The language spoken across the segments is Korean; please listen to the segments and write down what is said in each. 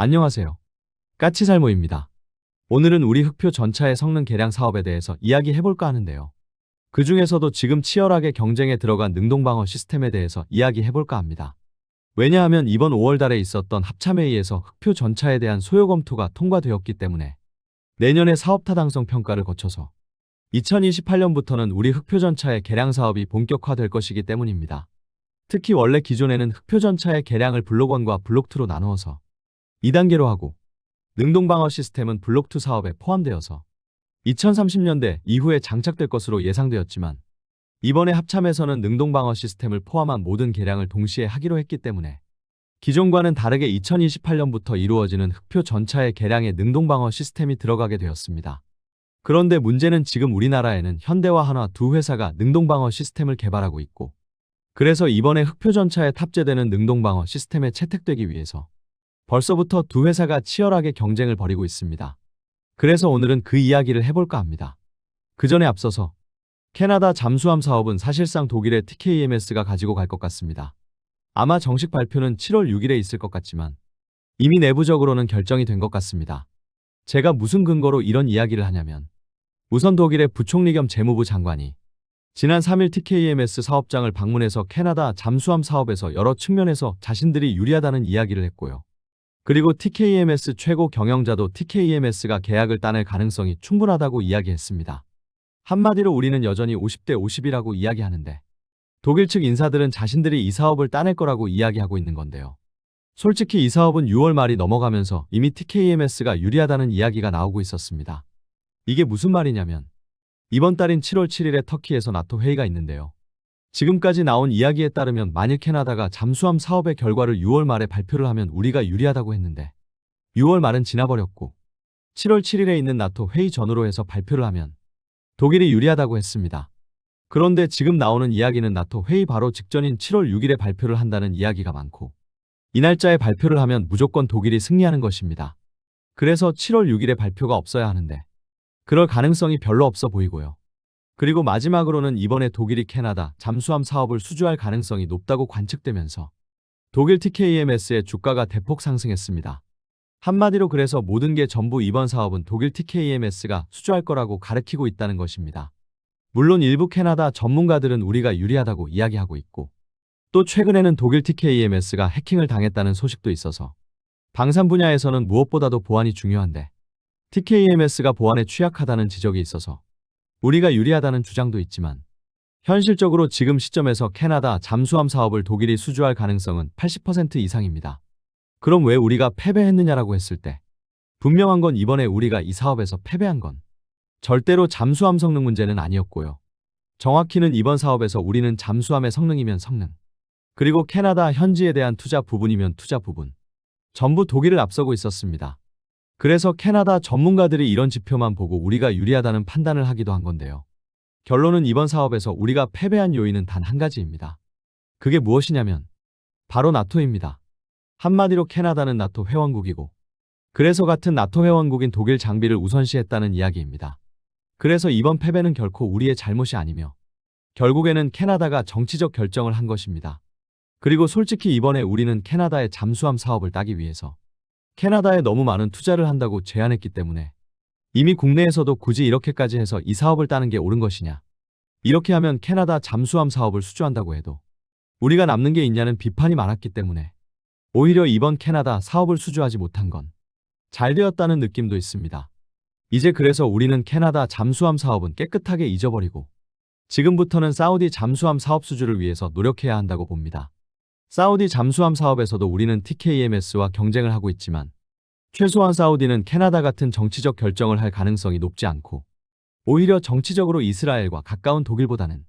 안녕하세요. 까치살모입니다. 오늘은 우리 흑표 전차의 성능 개량 사업에 대해서 이야기해볼까 하는데요. 그 중에서도 지금 치열하게 경쟁에 들어간 능동방어 시스템에 대해서 이야기해볼까 합니다. 왜냐하면 이번 5월 달에 있었던 합참회의에서 흑표 전차에 대한 소요 검토가 통과되었기 때문에 내년에 사업 타당성 평가를 거쳐서 2028년부터는 우리 흑표 전차의 개량 사업이 본격화될 것이기 때문입니다. 특히 원래 기존에는 흑표 전차의 개량을 블록 1과 블록 2로 나누어서 2단계로 하고 능동방어 시스템은 블록 2 사업에 포함되어서 2030년대 이후에 장착될 것으로 예상되었지만 이번에 합참에서는 능동방어 시스템을 포함한 모든 개량을 동시에 하기로 했기 때문에 기존과는 다르게 2028년부터 이루어지는 흑표 전차의 개량에 능동방어 시스템이 들어가게 되었습니다. 그런데 문제는 지금 우리나라에는 현대와 한화 두 회사가 능동방어 시스템을 개발하고 있고 그래서 이번에 흑표 전차에 탑재되는 능동방어 시스템에 채택되기 위해서 벌써부터 두 회사가 치열하게 경쟁을 벌이고 있습니다. 그래서 오늘은 그 이야기를 해볼까 합니다. 그 전에 앞서서 캐나다 잠수함 사업은 사실상 독일의 TKEMS가 가지고 갈 것 같습니다. 아마 정식 발표는 7월 6일에 있을 것 같지만 이미 내부적으로는 결정이 된 것 같습니다. 제가 무슨 근거로 이런 이야기를 하냐면 우선 독일의 부총리 겸 재무부 장관이 지난 3일 TKEMS 사업장을 방문해서 캐나다 잠수함 사업에서 여러 측면에서 자신들이 유리하다는 이야기를 했고요. 그리고 TKEMS 최고 경영자도 TKEMS가 계약을 따낼 가능성이 충분하다고 이야기했습니다. 한마디로 우리는 여전히 50대 50이라고 이야기하는데 독일 측 인사들은 자신들이 이 사업을 따낼 거라고 이야기하고 있는 건데요. 솔직히 이 사업은 6월 말이 넘어가면서 이미 TKEMS가 유리하다는 이야기가 나오고 있었습니다. 이게 무슨 말이냐면 이번 달인 7월 7일에 터키에서 나토 회의가 있는데요. 지금까지 나온 이야기에 따르면 만일 캐나다가 잠수함 사업의 결과를 6월 말에 발표를 하면 우리가 유리하다고 했는데 6월 말은 지나버렸고 7월 7일에 있는 나토 회의 전후로 해서 발표를 하면 독일이 유리하다고 했습니다. 그런데 지금 나오는 이야기는 나토 회의 바로 직전인 7월 6일에 발표를 한다는 이야기가 많고 이 날짜에 발표를 하면 무조건 독일이 승리하는 것입니다. 그래서 7월 6일에 발표가 없어야 하는데 그럴 가능성이 별로 없어 보이고요. 그리고 마지막으로는 이번에 독일이 캐나다 잠수함 사업을 수주할 가능성이 높다고 관측되면서 독일 TKEMS의 주가가 대폭 상승했습니다. 한마디로 그래서 모든 게 전부 이번 사업은 독일 TKEMS가 수주할 거라고 가리키고 있다는 것입니다. 물론 일부 캐나다 전문가들은 우리가 유리하다고 이야기하고 있고 또 최근에는 독일 TKEMS가 해킹을 당했다는 소식도 있어서 방산 분야에서는 무엇보다도 보안이 중요한데 TKEMS가 보안에 취약하다는 지적이 있어서 우리가 유리하다는 주장도 있지만 현실적으로 지금 시점에서 캐나다 잠수함 사업을 독일이 수주할 가능성은 80% 이상입니다. 그럼 왜 우리가 패배했느냐라고 했을 때 분명한 건 이번에 우리가 이 사업에서 패배한 건 절대로 잠수함 성능 문제는 아니었고요. 정확히는 이번 사업에서 우리는 잠수함의 성능이면 성능, 그리고 캐나다 현지에 대한 투자 부분이면 투자 부분, 전부 독일을 앞서고 있었습니다. 그래서 캐나다 전문가들이 이런 지표만 보고 우리가 유리하다는 판단을 하기도 한 건데요. 결론은 이번 사업에서 우리가 패배한 요인은 단 한 가지입니다. 그게 무엇이냐면 바로 나토입니다. 한마디로 캐나다는 나토 회원국이고 그래서 같은 나토 회원국인 독일 장비를 우선시했다는 이야기입니다. 그래서 이번 패배는 결코 우리의 잘못이 아니며 결국에는 캐나다가 정치적 결정을 한 것입니다. 그리고 솔직히 이번에 우리는 캐나다의 잠수함 사업을 따기 위해서 캐나다에 너무 많은 투자를 한다고 제안했기 때문에 이미 국내에서도 굳이 이렇게까지 해서 이 사업을 따는 게 옳은 것이냐. 이렇게 하면 캐나다 잠수함 사업을 수주한다고 해도 우리가 남는 게 있냐는 비판이 많았기 때문에 오히려 이번 캐나다 사업을 수주하지 못한 건 잘 되었다는 느낌도 있습니다. 이제 그래서 우리는 캐나다 잠수함 사업은 깨끗하게 잊어버리고 지금부터는 사우디 잠수함 사업 수주를 위해서 노력해야 한다고 봅니다. 사우디 잠수함 사업에서도 우리는 TKEMS와 경쟁을 하고 있지만 최소한 사우디는 캐나다 같은 정치적 결정을 할 가능성이 높지 않고 오히려 정치적으로 이스라엘과 가까운 독일보다는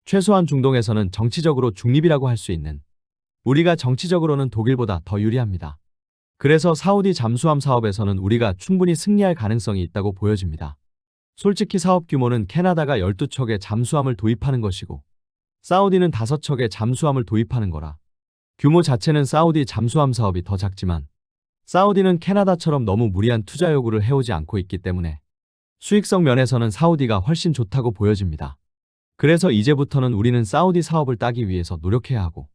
최소한 중동에서는 정치적으로 중립이라고 할 수 있는 우리가 정치적으로는 독일보다 더 유리합니다. 그래서 사우디 잠수함 사업에서는 우리가 충분히 승리할 가능성이 있다고 보여집니다. 솔직히 사업 규모는 캐나다가 12척의 잠수함을 도입하는 것이고 사우디는 5척의 잠수함을 도입하는 거라 규모 자체는 사우디 잠수함 사업이 더 작지만 사우디는 캐나다처럼 너무 무리한 투자 요구를 해오지 않고 있기 때문에 수익성 면에서는 사우디가 훨씬 좋다고 보여집니다. 그래서 이제부터는 우리는 사우디 사업을 따기 위해서 노력해야 하고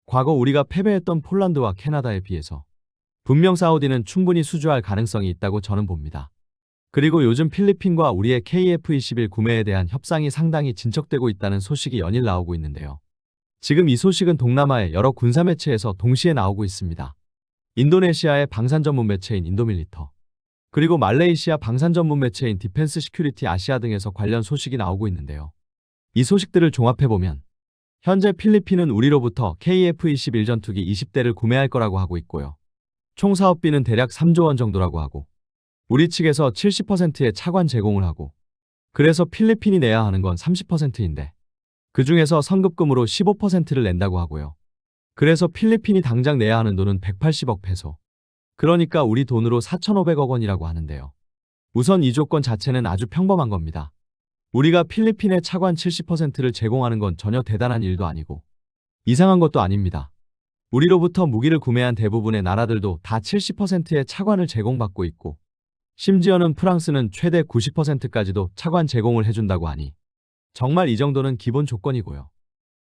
과거 우리가 패배했던 폴란드와 캐나다에 비해서 분명 사우디는 충분히 수주할 가능성이 있다고 저는 봅니다. 그리고 요즘 필리핀과 우리의 KF-21 구매에 대한 협상이 상당히 진척되고 있다는 소식이 연일 나오고 있는데요. 지금 이 소식은 동남아의 여러 군사 매체에서 동시에 나오고 있습니다. 인도네시아의 방산 전문 매체인 인도밀리터, 그리고 말레이시아 방산 전문 매체인 디펜스 시큐리티 아시아 등에서 관련 소식이 나오고 있는데요. 이 소식들을 종합해보면 현재 필리핀은 우리로부터 KF-21 전투기 20대를 구매할 거라고 하고 있고요. 총 사업비는 대략 3조 원 정도라고 하고 우리 측에서 70%의 차관 제공을 하고, 그래서 필리핀이 내야 하는 건 30%인데 그 중에서 선급금으로 15%를 낸다고 하고요. 그래서 필리핀이 당장 내야 하는 돈은 180억 페소. 그러니까 우리 돈으로 4,500억 원이라고 하는데요. 우선 이 조건 자체는 아주 평범한 겁니다. 우리가 필리핀의 차관 70%를 제공하는 건 전혀 대단한 일도 아니고 이상한 것도 아닙니다. 우리로부터 무기를 구매한 대부분의 나라들도 다 70%의 차관을 제공받고 있고, 심지어는 프랑스는 최대 90%까지도 차관 제공을 해준다고 하니 정말 이 정도는 기본 조건이고요.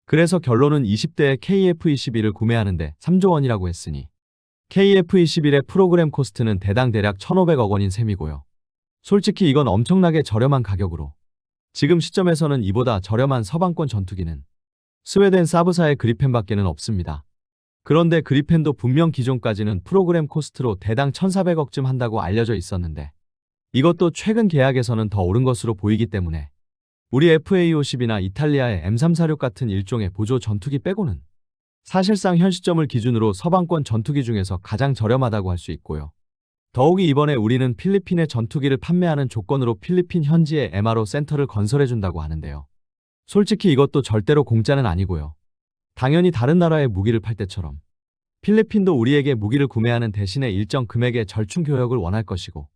그래서 결론은 20대의 KF-21을 구매하는데 3조 원이라고 했으니 KF-21의 프로그램 코스트는 대당 대략 1,500억 원인 셈이고요. 솔직히 이건 엄청나게 저렴한 가격으로, 지금 시점에서는 이보다 저렴한 서방권 전투기는 스웨덴 사브사의 그리펜밖에는 없습니다. 그런데 그리펜도 분명 기존까지는 프로그램 코스트로 대당 1,400억쯤 한다고 알려져 있었는데 이것도 최근 계약에서는 더 오른 것으로 보이기 때문에 우리 FA-50이나 이탈리아의 M346 같은 일종의 보조 전투기 빼고는 사실상 현 시점을 기준으로 서방권 전투기 중에서 가장 저렴하다고 할 수 있고요. 더욱이 이번에 우리는 필리핀에 전투기를 판매하는 조건으로 필리핀 현지에 MRO 센터를 건설해준다고 하는데요. 솔직히 이것도 절대로 공짜는 아니고요. 당연히 다른 나라에 무기를 팔 때처럼 필리핀도 우리에게 무기를 구매하는 대신에 일정 금액의 절충 교역을 원할 것이고,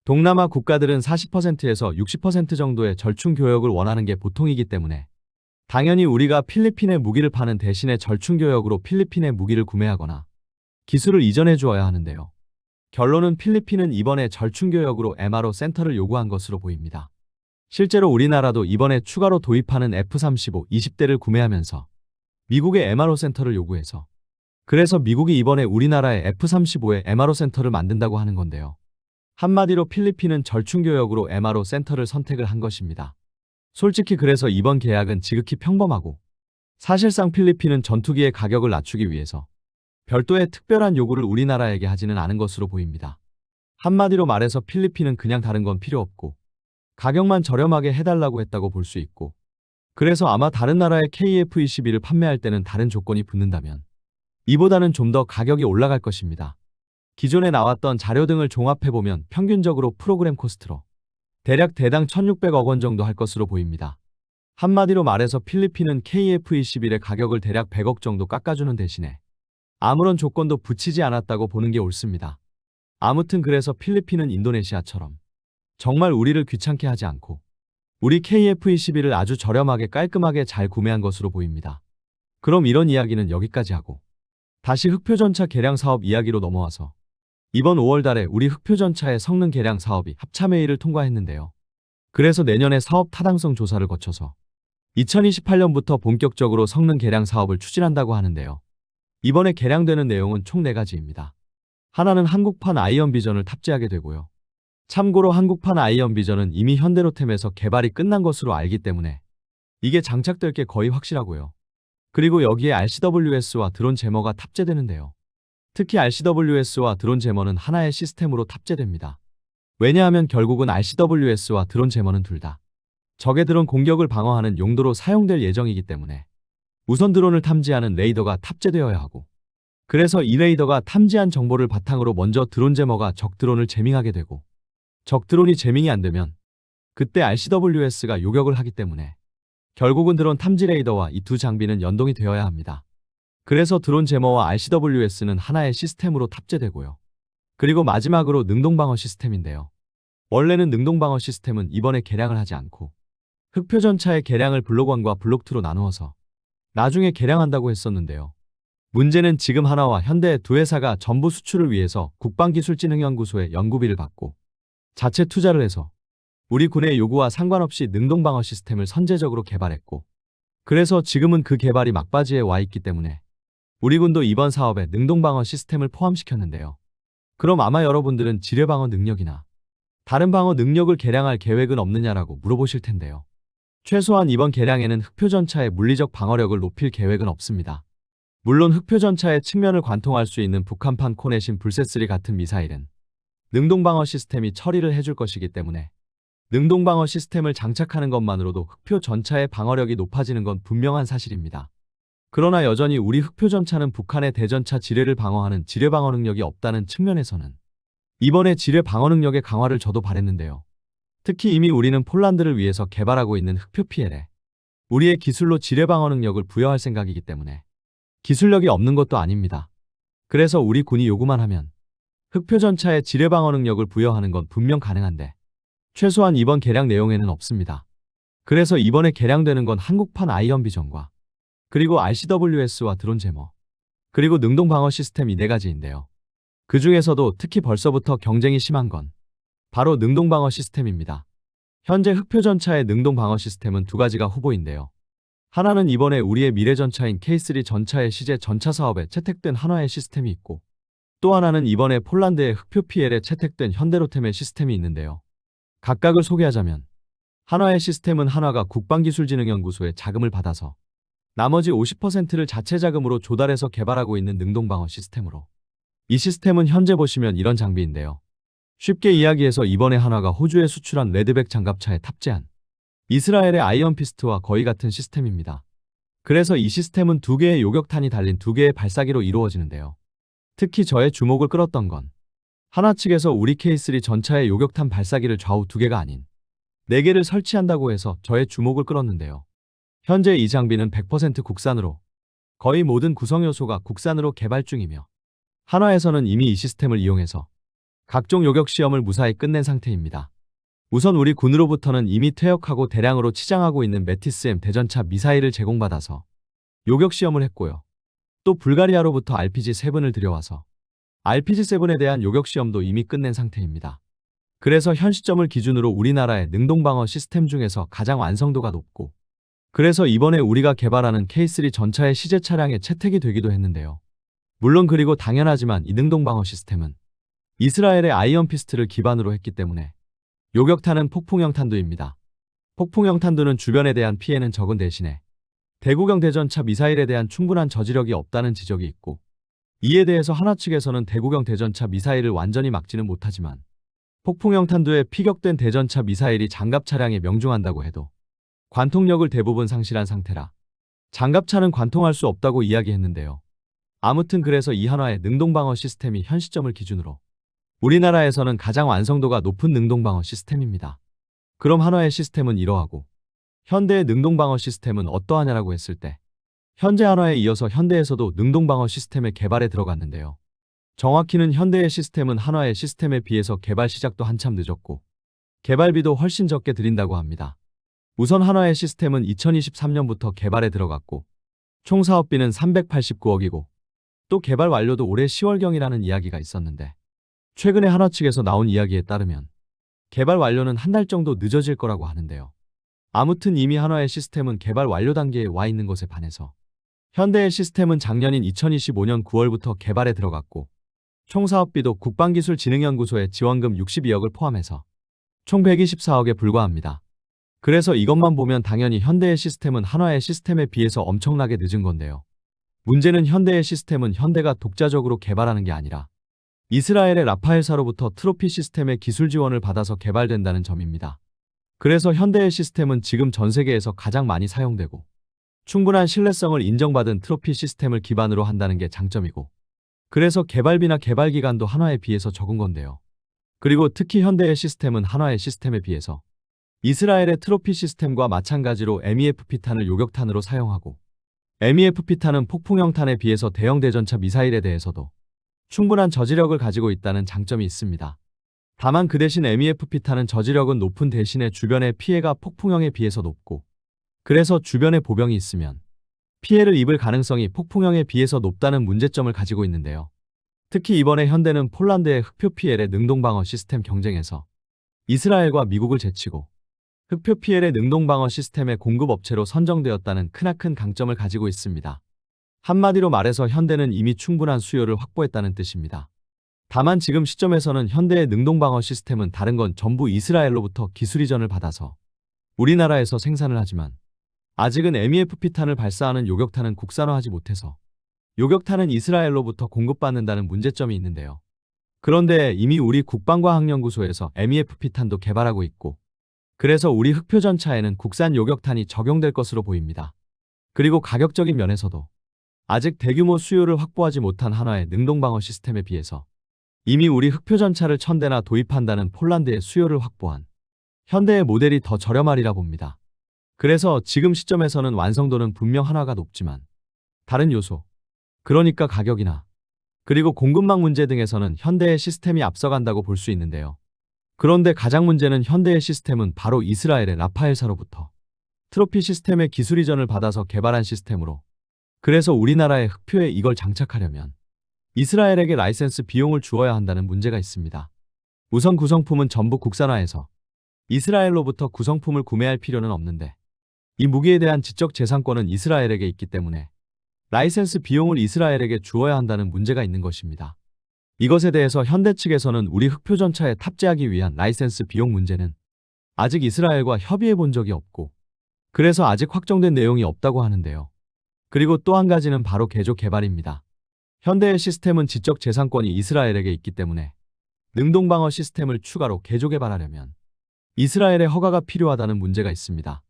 동남아 국가들은 40%에서 60% 정도의 절충 교역을 원하는 게 보통이기 때문에 당연히 우리가 필리핀에 무기를 파는 대신에 절충 교역으로 필리핀에 무기를 구매하거나 기술을 이전해 주어야 하는데요. 결론은 필리핀은 이번에 절충 교역으로 MRO 센터를 요구한 것으로 보입니다. 실제로 우리나라도 이번에 추가로 도입하는 F-35 20대를 구매하면서 미국의 MRO 센터를 요구해서, 그래서 미국이 이번에 우리나라의 F-35의 MRO 센터를 만든다고 하는 건데요. 한마디로 필리핀은 절충교역으로 MRO 센터를 선택을 한 것입니다. 솔직히 그래서 이번 계약은 지극히 평범하고, 사실상 필리핀은 전투기의 가격을 낮추기 위해서 별도의 특별한 요구를 우리나라에게 하지는 않은 것으로 보입니다. 한마디로 말해서 필리핀은 그냥 다른 건 필요 없고 가격만 저렴하게 해달라고 했다고 볼 수 있고, 그래서 아마 다른 나라의 KF-21을 판매할 때는 다른 조건이 붙는다면 이보다는 좀 더 가격이 올라갈 것입니다. 기존에 나왔던 자료 등을 종합해보면 평균적으로 프로그램 코스트로 대략 대당 1,600억 원 정도 할 것으로 보입니다. 한마디로 말해서 필리핀은 KF-21의 가격을 대략 100억 정도 깎아주는 대신에 아무런 조건도 붙이지 않았다고 보는 게 옳습니다. 아무튼 그래서 필리핀은 인도네시아처럼 정말 우리를 귀찮게 하지 않고 우리 KF-21을 아주 저렴하게 깔끔하게 잘 구매한 것으로 보입니다. 그럼 이런 이야기는 여기까지 하고 다시 흑표전차 개량 사업 이야기로 넘어와서 이번 5월 달에 우리 흑표전차의 성능 개량 사업이 합참회의를 통과했는데요. 그래서 내년에 사업 타당성 조사를 거쳐서 2028년부터 본격적으로 성능 개량 사업을 추진한다고 하는데요. 이번에 개량되는 내용은 총 4가지입니다. 하나는 한국판 아이언 비전을 탑재하게 되고요. 참고로 한국판 아이언 비전은 이미 현대로템에서 개발이 끝난 것으로 알기 때문에 이게 장착될 게 거의 확실하고요. 그리고 여기에 RCWS와 드론 제머가 탑재되는데요. 특히 RCWS와 드론 제머는 하나의 시스템으로 탑재됩니다. 왜냐하면 결국은 RCWS와 드론 제머는 둘 다 적의 드론 공격을 방어하는 용도로 사용될 예정이기 때문에 우선 드론을 탐지하는 레이더가 탑재되어야 하고, 그래서 이 레이더가 탐지한 정보를 바탕으로 먼저 드론 제머가 적 드론을 제밍하게 되고, 적 드론이 제밍이 안 되면 그때 RCWS가 요격을 하기 때문에 결국은 드론 탐지 레이더와 이 두 장비는 연동이 되어야 합니다. 그래서 드론 제머와 RCWS는 하나의 시스템으로 탑재되고요. 그리고 마지막으로 능동방어 시스템인데요. 원래는 능동방어 시스템은 이번에 개량을 하지 않고 흑표전차의 개량을 블록 1과 블록 2로 나누어서 나중에 개량한다고 했었는데요. 문제는 지금 하나와 현대 두 회사가 전부 수출을 위해서 국방기술진흥연구소의 연구비를 받고 자체 투자를 해서 우리 군의 요구와 상관없이 능동방어 시스템을 선제적으로 개발했고, 그래서 지금은 그 개발이 막바지에 와 있기 때문에 우리 군도 이번 사업에 능동방어 시스템을 포함시켰는데요. 그럼 아마 여러분들은 지뢰 방어 능력이나 다른 방어 능력을 개량할 계획은 없느냐라고 물어보실 텐데요. 최소한 이번 개량에는 흑표 전차의 물리적 방어력을 높일 계획은 없습니다. 물론 흑표 전차의 측면을 관통할 수 있는 북한판 코넷인 불세쓰리 같은 미사일은 능동방어 시스템이 처리를 해줄 것이기 때문에 능동방어 시스템을 장착하는 것만으로도 흑표 전차의 방어력이 높아지는 건 분명한 사실입니다. 그러나 여전히 우리 흑표 전차는 북한의 대전차 지뢰를 방어하는 지뢰 방어 능력이 없다는 측면에서는 이번에 지뢰 방어 능력의 강화를 저도 바랬는데요. 특히 이미 우리는 폴란드를 위해서 개발하고 있는 흑표 PL에 우리의 기술로 지뢰 방어 능력을 부여할 생각이기 때문에 기술력이 없는 것도 아닙니다. 그래서 우리 군이 요구만 하면 흑표 전차에 지뢰 방어 능력을 부여하는 건 분명 가능한데 최소한 이번 개량 내용에는 없습니다. 그래서 이번에 개량되는 건 한국판 아이언 비전과 그리고 RCWS와 드론 제머 그리고 능동 방어 시스템 이 네 가지인데요. 그 중에서도 특히 벌써부터 경쟁이 심한 건 바로 능동 방어 시스템입니다. 현재 흑표 전차의 능동 방어 시스템은 두 가지가 후보인데요. 하나는 이번에 우리의 미래 전차인 K3 전차의 시제 전차 사업에 채택된 한화의 시스템이 있고 또 하나는 이번에 폴란드의 흑표 PL에 채택된 현대로템의 시스템이 있는데요. 각각을 소개하자면 한화의 시스템은 한화가 국방기술진흥연구소의 자금을 받아서 나머지 50%를 자체 자금으로 조달해서 개발하고 있는 능동방어 시스템으로 이 시스템은 현재 보시면 이런 장비인데요. 쉽게 이야기해서 이번에 한화가 호주에 수출한 레드백 장갑차에 탑재한 이스라엘의 아이언 피스트와 거의 같은 시스템입니다. 그래서 이 시스템은 두 개의 요격탄이 달린 두 개의 발사기로 이루어지는데요. 특히 저의 주목을 끌었던 건 한화 측에서 우리 K3 전차의 요격탄 발사기를 좌우 두 개가 아닌 네 개를 설치한다고 해서 저의 주목을 끌었는데요. 현재 이 장비는 100% 국산으로 거의 모든 구성 요소가 국산으로 개발 중이며 한화에서는 이미 이 시스템을 이용해서 각종 요격 시험을 무사히 끝낸 상태입니다. 우선 우리 군으로부터는 이미 퇴역하고 대량으로 치장하고 있는 메티스-M 대전차 미사일을 제공받아서 요격 시험을 했고요. 또 불가리아로부터 RPG-7을 들여와서 RPG-7에 대한 요격 시험도 이미 끝낸 상태입니다. 그래서 현 시점을 기준으로 우리나라의 능동방어 시스템 중에서 가장 완성도가 높고 그래서 이번에 우리가 개발하는 K3 전차의 시제 차량에 채택이 되기도 했는데요. 물론 그리고 당연하지만 이 능동방어 시스템은 이스라엘의 아이언 피스트를 기반으로 했기 때문에 요격탄은 폭풍형 탄두입니다. 폭풍형 탄두는 주변에 대한 피해는 적은 대신에 대구경 대전차 미사일에 대한 충분한 저지력이 없다는 지적이 있고 이에 대해서 한화 측에서는 대구경 대전차 미사일을 완전히 막지는 못하지만 폭풍형 탄두에 피격된 대전차 미사일이 장갑 차량에 명중한다고 해도 관통력을 대부분 상실한 상태라 장갑차는 관통할 수 없다고 이야기했는데요. 아무튼 그래서 이 한화의 능동방어 시스템이 현 시점을 기준으로 우리나라에서는 가장 완성도가 높은 능동방어 시스템입니다. 그럼 한화의 시스템은 이러하고 현대의 능동방어 시스템은 어떠하냐라고 했을 때 현재 한화에 이어서 현대에서도 능동방어 시스템의 개발에 들어갔는데요. 정확히는 현대의 시스템은 한화의 시스템에 비해서 개발 시작도 한참 늦었고 개발비도 훨씬 적게 들인다고 합니다. 우선 한화의 시스템은 2023년부터 개발에 들어갔고 총 사업비는 389억이고 또 개발 완료도 올해 10월경이라는 이야기가 있었는데 최근에 한화 측에서 나온 이야기에 따르면 개발 완료는 한 달 정도 늦어질 거라고 하는데요. 아무튼 이미 한화의 시스템은 개발 완료 단계에 와 있는 것에 반해서 현대의 시스템은 작년인 2025년 9월부터 개발에 들어갔고 총 사업비도 국방기술진흥연구소의 지원금 62억을 포함해서 총 124억에 불과합니다. 그래서 이것만 보면 당연히 현대의 시스템은 한화의 시스템에 비해서 엄청나게 늦은 건데요. 문제는 현대의 시스템은 현대가 독자적으로 개발하는 게 아니라 이스라엘의 라파엘사로부터 트로피 시스템의 기술 지원을 받아서 개발된다는 점입니다. 그래서 현대의 시스템은 지금 전 세계에서 가장 많이 사용되고 충분한 신뢰성을 인정받은 트로피 시스템을 기반으로 한다는 게 장점이고 그래서 개발비나 개발 기간도 한화에 비해서 적은 건데요. 그리고 특히 현대의 시스템은 한화의 시스템에 비해서 이스라엘의 트로피 시스템과 마찬가지로 MEFP탄을 요격탄으로 사용하고 MEFP탄은 폭풍형 탄에 비해서 대형 대전차 미사일에 대해서도 충분한 저지력을 가지고 있다는 장점이 있습니다. 다만 그 대신 MEFP탄은 저지력은 높은 대신에 주변의 피해가 폭풍형에 비해서 높고 그래서 주변에 보병이 있으면 피해를 입을 가능성이 폭풍형에 비해서 높다는 문제점을 가지고 있는데요. 특히 이번에 현대는 폴란드의 흑표 PL의 능동방어 시스템 경쟁에서 이스라엘과 미국을 제치고 흑표 PL의 능동방어 시스템의 공급업체로 선정되었다는 크나큰 강점을 가지고 있습니다. 한마디로 말해서 현대는 이미 충분한 수요를 확보했다는 뜻입니다. 다만 지금 시점에서는 현대의 능동방어 시스템은 다른 건 전부 이스라엘로부터 기술 이전을 받아서 우리나라에서 생산을 하지만 아직은 MEF-P탄을 발사하는 요격탄은 국산화하지 못해서 요격탄은 이스라엘로부터 공급받는다는 문제점이 있는데요. 그런데 이미 우리 국방과학연구소에서 MEF-P탄도 개발하고 있고 그래서 우리 흑표 전차에는 국산 요격탄이 적용될 것으로 보입니다. 그리고 가격적인 면에서도 아직 대규모 수요를 확보하지 못한 한화의 능동방어 시스템에 비해서 이미 우리 흑표 전차를 1000대나 도입한다는 폴란드의 수요를 확보한 현대의 모델이 더 저렴하리라 봅니다. 그래서 지금 시점에서는 완성도는 분명 한화가 높지만 다른 요소, 그러니까 가격이나 그리고 공급망 문제 등에서는 현대의 시스템이 앞서간다고 볼 수 있는데요. 그런데 가장 문제는 현대의 시스템은 바로 이스라엘의 라파엘사로부터 트로피 시스템의 기술 이전을 받아서 개발한 시스템으로 그래서 우리나라의 흑표에 이걸 장착하려면 이스라엘에게 라이센스 비용을 주어야 한다는 문제가 있습니다. 우선 구성품은 전부 국산화해서 이스라엘로부터 구성품을 구매할 필요는 없는데 이 무기에 대한 지적 재산권은 이스라엘에게 있기 때문에 라이센스 비용을 이스라엘에게 주어야 한다는 문제가 있는 것입니다. 이것에 대해서 현대 측에서는 우리 흑표 전차에 탑재하기 위한 라이센스 비용 문제는 아직 이스라엘과 협의해 본 적이 없고 그래서 아직 확정된 내용이 없다고 하는데요. 그리고 또 한 가지는 바로 개조 개발입니다. 현대의 시스템은 지적 재산권이 이스라엘에게 있기 때문에 능동방어 시스템을 추가로 개조 개발하려면 이스라엘의 허가가 필요하다는 문제가 있습니다.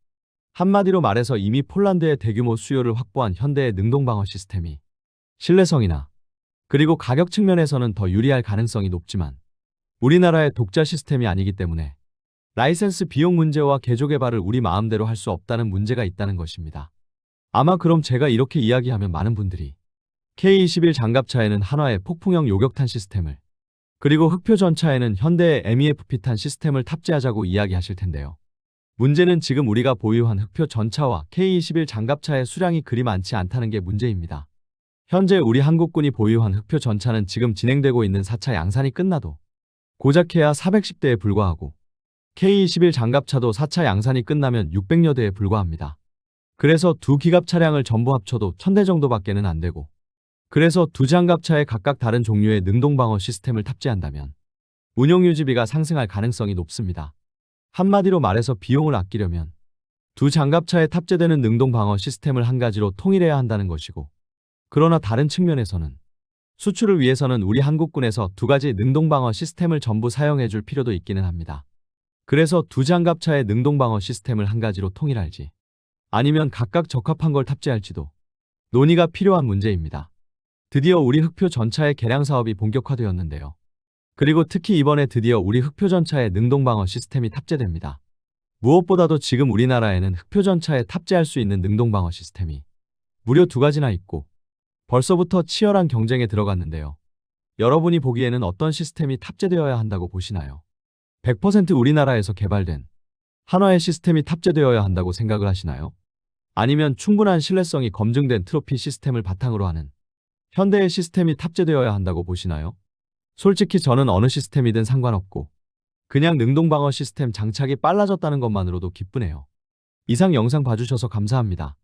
한마디로 말해서 이미 폴란드의 대규모 수요를 확보한 현대의 능동방어 시스템이 신뢰성이나 그리고 가격 측면에서는 더 유리할 가능성이 높지만 우리나라의 독자 시스템이 아니기 때문에 라이센스 비용 문제와 개조 개발을 우리 마음대로 할 수 없다는 문제가 있다는 것입니다. 아마 그럼 제가 이렇게 이야기하면 많은 분들이 K-21 장갑차에는 한화의 폭풍형 요격탄 시스템을 그리고 흑표 전차에는 현대의 MEF-P탄 시스템을 탑재하자고 이야기하실 텐데요. 문제는 지금 우리가 보유한 흑표 전차와 K-21 장갑차의 수량이 그리 많지 않다는 게 문제입니다. 현재 우리 한국군이 보유한 흑표 전차는 지금 진행되고 있는 4차 양산이 끝나도 고작해야 410대에 불과하고 K-21 장갑차도 4차 양산이 끝나면 600여 대에 불과합니다. 그래서 두 기갑 차량을 전부 합쳐도 1000대 정도밖에는 안 되고 그래서 두 장갑차에 각각 다른 종류의 능동방어 시스템을 탑재한다면 운용유지비가 상승할 가능성이 높습니다. 한마디로 말해서 비용을 아끼려면 두 장갑차에 탑재되는 능동방어 시스템을 한 가지로 통일해야 한다는 것이고 그러나 다른 측면에서는 수출을 위해서는 우리 한국군에서 두 가지 능동방어 시스템을 전부 사용해 줄 필요도 있기는 합니다. 그래서 두 장갑차의 능동방어 시스템을 한 가지로 통일할지 아니면 각각 적합한 걸 탑재할지도 논의가 필요한 문제입니다. 드디어 우리 흑표 전차의 개량 사업이 본격화되었는데요. 그리고 특히 이번에 드디어 우리 흑표 전차에 능동방어 시스템이 탑재됩니다. 무엇보다도 지금 우리나라에는 흑표 전차에 탑재할 수 있는 능동방어 시스템이 무려 두 가지나 있고 벌써부터 치열한 경쟁에 들어갔는데요. 여러분이 보기에는 어떤 시스템이 탑재되어야 한다고 보시나요? 100% 우리나라에서 개발된 한화의 시스템이 탑재되어야 한다고 생각을 하시나요? 아니면 충분한 신뢰성이 검증된 트로피 시스템을 바탕으로 하는 현대의 시스템이 탑재되어야 한다고 보시나요? 솔직히 저는 어느 시스템이든 상관없고 그냥 능동방어 시스템 장착이 빨라졌다는 것만으로도 기쁘네요. 이상 영상 봐주셔서 감사합니다.